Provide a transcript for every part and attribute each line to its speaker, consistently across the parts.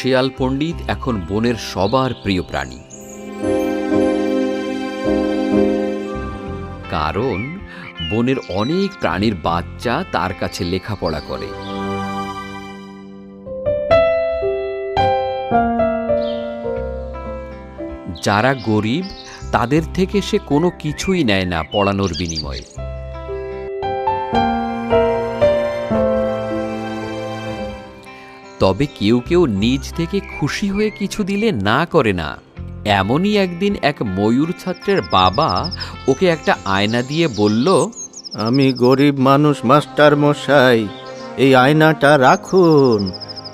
Speaker 1: শেয়াল পণ্ডিত এখন বনের সবার প্রিয় প্রাণী, কারণ বনের অনেক প্রাণীর বাচ্চা তার কাছে লেখাপড়া করে। যারা গরিব তাদের থেকে সে কোনো কিছুই নেয় না পড়ানোর বিনিময়ে। তবে কেউ কেউ নিজ থেকে খুশি হয়ে কিছু দিলে না করে না। এমনই একদিন এক ময়ূর ছাত্রের বাবা ওকে একটা আয়না দিয়ে বলল,
Speaker 2: আমি গরিব মানুষ মাস্টার মশাই, এই আয়নাটা রাখুন।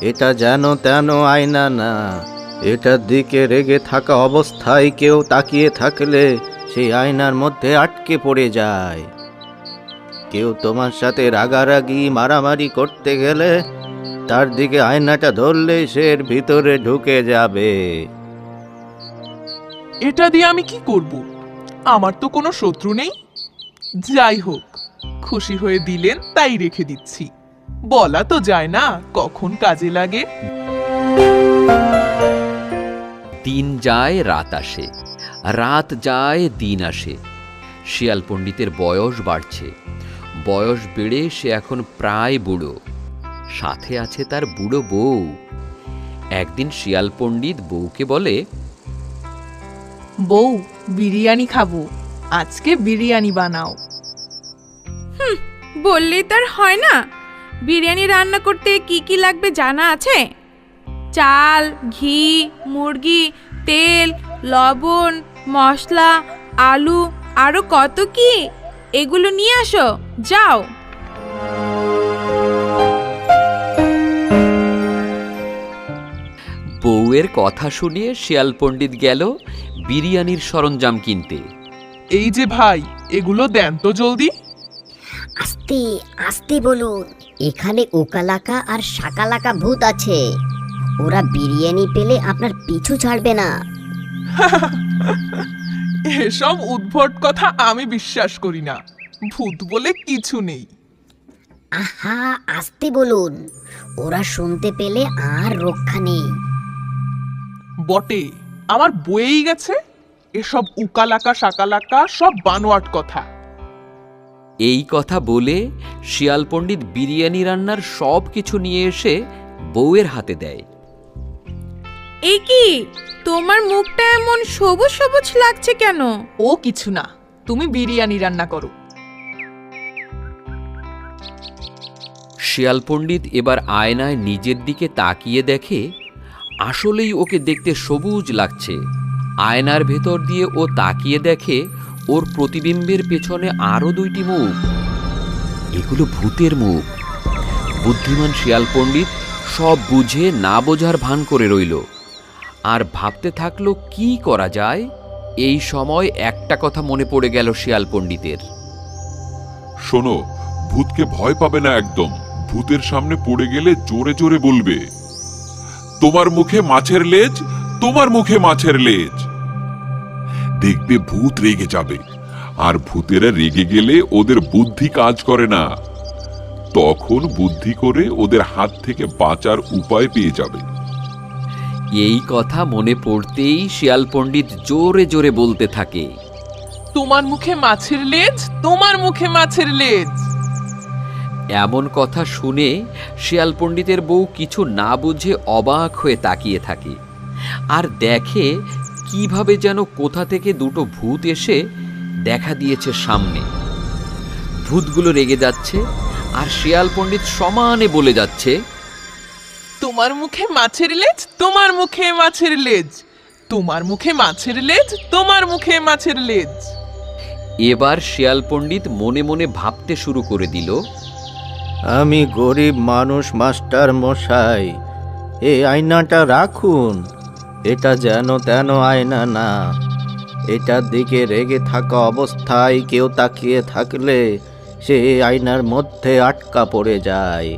Speaker 2: এটা যেন তেন আয়না না, এটার দিকে রেগে থাকা অবস্থায় কেউ তাকিয়ে থাকলে সেই আয়নার মধ্যে আটকে পড়ে যায়। কেউ তোমার সাথে রাগারাগি মারামারি করতে গেলে তার দিকে আয়নাটা ধরলে সে এর ভিতরে ঢুকে যাবে।
Speaker 3: এটা দিয়ে আমি কি করব? আমার তো কোনো শত্রু নেই। যাই হোক, খুশি হয়ে দিলেন তাই রেখে দিচ্ছি। বলা তো যায় না কখন কাজে লাগে।
Speaker 1: দিন যায় রাত আসে, রাত যায় দিন আসে। শিয়াল পণ্ডিতের বয়স বাড়ছে। বয়স বেড়ে সে এখন প্রায় বুড়ো। সাথে আছে তার বুড়ো বউ। একদিন শিয়াল পণ্ডিত বউকে বলে,
Speaker 4: বউ, বিরিয়ানি খাবো, আজকে বিরিয়ানি বানাও।
Speaker 5: বললেই তার হয় না? বিরিয়ানি রান্না করতে কি কি লাগবে জানা আছে? চাল, ঘি, মুরগি, তেল, লবণ, মশলা, আলু, আরো কত কি। এগুলো নিয়ে আসো, যাও।
Speaker 1: বউয়ের কথা শুনে শিয়াল পণ্ডিত গেল বিরিয়ানির সরঞ্জাম কিনতে।
Speaker 3: এই যে ভাই, এগুলো দেন তো জলদি।
Speaker 6: আস্তে আস্তে বলুন, এখানে ওকালাকা আর শাকালাকা ভূত আছে। ওরা বিরিয়ানি পেলে আপনার পিছু ছাড়বে না।
Speaker 3: এসব উদ্ভট কথা আমি বিশ্বাস করি না। ভূত বলে কিছু নেই।
Speaker 6: আহা, আস্তে বলুন, ওরা শুনতে পেলে আর রক্ষা নেই।
Speaker 3: বটে, আমার বয়েই গেছে। এসব উকালাকা শাকালাকা সব বানোয়াট কথা।
Speaker 1: এই কথা বলে শিয়াল পণ্ডিত বিরিয়ানি রান্নার সব কিছু নিয়ে এসে বউয়ের হাতে দেয়।
Speaker 5: এই কি, তোমার মুখটা এমন সবুজ সবুজ লাগছে কেন?
Speaker 4: ও কিছু না, তুমি বিরিয়ানি রান্না করো।
Speaker 1: শিয়াল পণ্ডিত এবার আয়নায় নিজের দিকে তাকিয়ে দেখে আসলেই ওকে দেখতে সবুজ লাগছে। আয়নার ভেতর দিয়ে ও তাকিয়ে দেখে ওর প্রতিবিম্বের পেছনে আরো দুইটি মুখ। এগুলো ভূতের মুখ। বুদ্ধিমান শিয়াল পণ্ডিত সব বুঝে না বোঝার ভান করে রইল আর ভাবতে থাকলো কি করা যায়। এই সময় একটা কথা মনে পড়ে গেল শিয়াল পণ্ডিতের।
Speaker 7: শোনো, ভূতকে ভয় পাবে না একদম। ভূতের সামনে পড়ে গেলে জোরে জোরে বলবে, তোমার মুখে মাছের লেজ, তোমার মুখে মাছের লেজ। দেখবে ভূত রেগে যাবে, আর ভূতেরা রেগে গেলে ওদের বুদ্ধি কাজ করে না। তখন বুদ্ধি করে ওদের হাত থেকে বাঁচার উপায় পেয়ে যাবে।
Speaker 1: এই কথা মনে পড়তেই শিয়াল পণ্ডিত জোরে জোরে বলতে থাকে,
Speaker 3: তোমার মুখে মাছের লেজ, তোমার মুখে মাছের লেজ।
Speaker 1: এমন কথা শুনে শিয়াল পণ্ডিতের বউ কিছু না বুঝে অবাক হয়ে তাকিয়ে থাকে আর দেখে কিভাবে যেন কোথা থেকে দুটো ভূত এসে দেখা দিয়েছে সামনে। ভূতগুলো রেগে যাচ্ছে আর শিয়াল পণ্ডিত সমানে বলে যাচ্ছে,
Speaker 3: তোমার মুখে মাছের লেজ, তোমার মুখে মাছের লেজ, তোমার মুখে মাছের লেজ, তোমার মুখে মাছের লেজ।
Speaker 1: এবার শিয়াল পণ্ডিত মনে মনে ভাবতে শুরু করে দিল,
Speaker 2: আমি গরিব মানুষ মাস্টার মশাই, এই আয়নাটা রাখুন। এটা যেন তেন আয়না না, এটার দিকে রেগে থাকা অবস্থায় কেউ তাকিয়ে থাকলে সে আয়নার মধ্যে আটকা পড়ে যায়।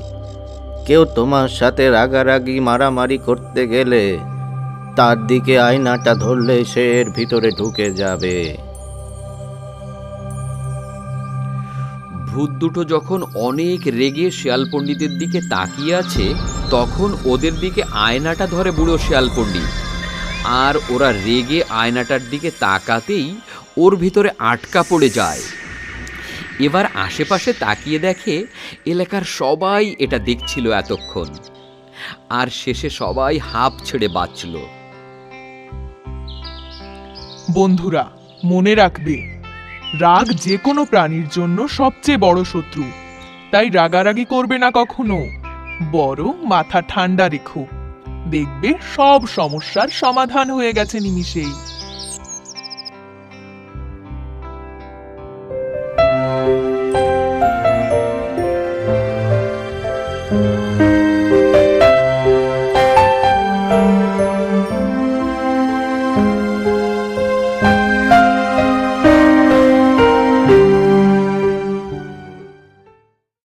Speaker 2: কেউ তোমার সাথে রাগারাগি মারামারি করতে গেলে তার দিকে আয়নাটা ধরলে সে এর ভিতরে ঢুকে যাবে।
Speaker 1: ভূত দুটো যখন অনেক রেগে শিয়াল পণ্ডিতের দিকে তাকিয়ে আছে তখন ওদের দিকে আয়নাটা ধরে বুড়ো শিয়াল পণ্ডিত, আর ওরা রেগে আয়নাটার দিকে তাকাতেই ওর ভিতরে আটকা পড়ে যায়। এবার আশেপাশে তাকিয়ে দেখে এলাকার সবাই এটা দেখছিল এতক্ষণ, আর শেষে সবাই হাঁপ ছেড়ে বাঁচল।
Speaker 3: বন্ধুরা, মনে রাখবে, রাগ যে কোনো প্রাণীর জন্য সবচেয়ে বড় শত্রু। তাই রাগারাগি করবে না কখনো, বরং মাথা ঠান্ডা রেখো। দেখবে সব সমস্যার সমাধান হয়ে গেছে নিমিষেই।